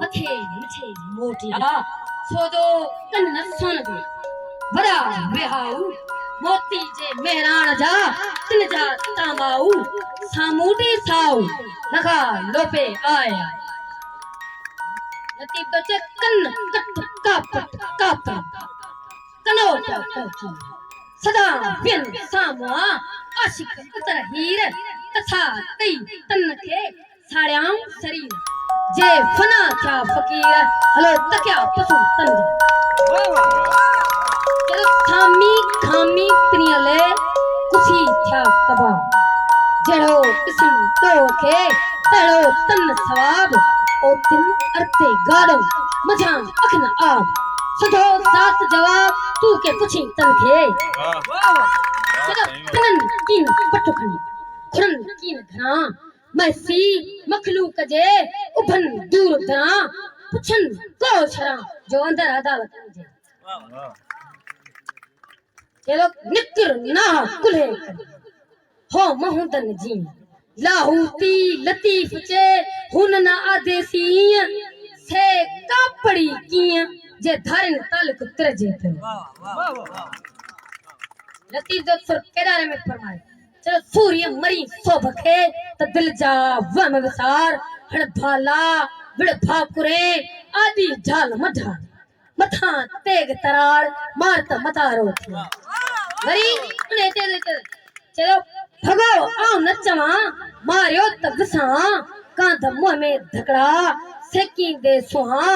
मथे मिठे मोटिया सोदो कन न सुन दे बड़ा बेहाऊ मोती जे मेहरान जा तिन जा तामाऊ सामूडी साऊ लगा लोपे आया लतीफ बचे कन कट काप कनो की सदा बिन सामवा आशिक उतर हीर तथा तई तन के साड़ियां शरीर जे फना क्या फकीर हलो तक्या पसु तन चलो खामी पिनियले कुसी थया कबा जड़ो किस्म तो के तड़ो तन सवाब ओ तिन अर्ते गाड़ो मझा अखन आब सदो सात जवाब तू के पुछी तन के चलो तनन कीन पटखनी खुरन कीन घना मैसी मखलूक जे उभन दूर दरा पुछन को छरा जो अंदर अदालत जे चलो निकर ना कुल्हे हो महूदन जी लाहूती लतीफ चे हुन ना आदेसी से कापड़ी किया जे धारन तालक तरजे थे लतीफ दफ्तर केदारे में फरमाए चलो सूर्य मरी सोभखे त दिल जा वम विसार हण भाला विड़ भाकुरे आदि झाल मधा मथा तेग तरार मार त मतारो थी वरी उने ते चलो भगो आओ नचवा मारियो त विसा कांध मुंह में धकड़ा सेकी दे सुहा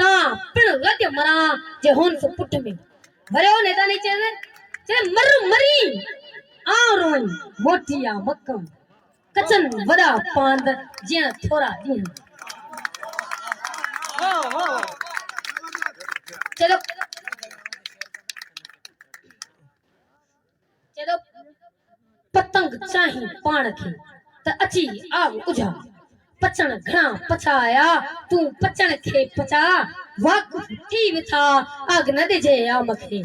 ता पिण लग मरा जे होन सु पुट में भरियो नेता नहीं चले मरी आ रोई मोटिया मक्कम कचन वड़ा पांद जिया थोड़ा दिन चलो पतंग चाही पाण खे त अची आग उझा पचण घणा पचाया तू पचण खे पचा वाक़ुफ़ थी विथा आग न दिजे आ मखे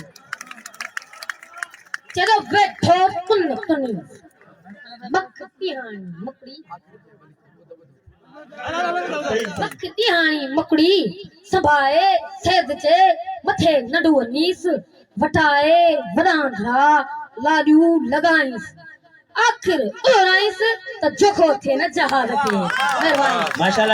चलो बैठो कुन कुनी मक तिहानी मकड़ी संभाए सेद चे मथे नडू नीस वटाए वरांधरा लाडियू लगाईस आखिर ओराइस त जोखो थे न जहाज के मेहरबानी माशाल्लाह।